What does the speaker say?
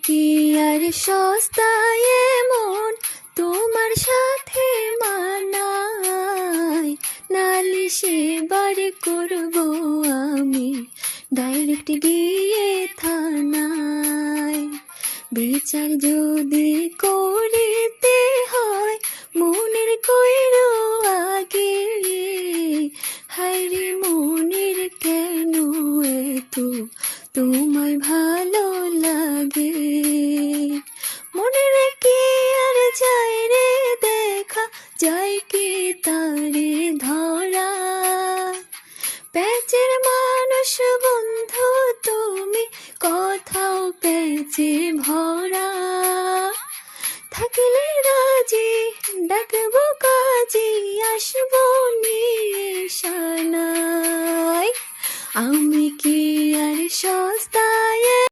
কি আর সস্তায় এমন তোমার সাথে মানায়, নালিশে বার করব আমি ডাইরেক্ট গিয়ে থানায়। বিচার যদি করিতে হয় মনের কইরো আগে, হায়রে মনের কেন এত তোমায় ভালো লাগে। মনের কি আর যায় রে দেখা, যায় কি তারে ধরা, প্যাচের মানুষ বন্ধু তুমি কোথাও প্যাচে ভরা। থাকলে রাজি ডাকবো কাজী, আসবো নিয়ে সানাই। আমি কি আর সস্তায়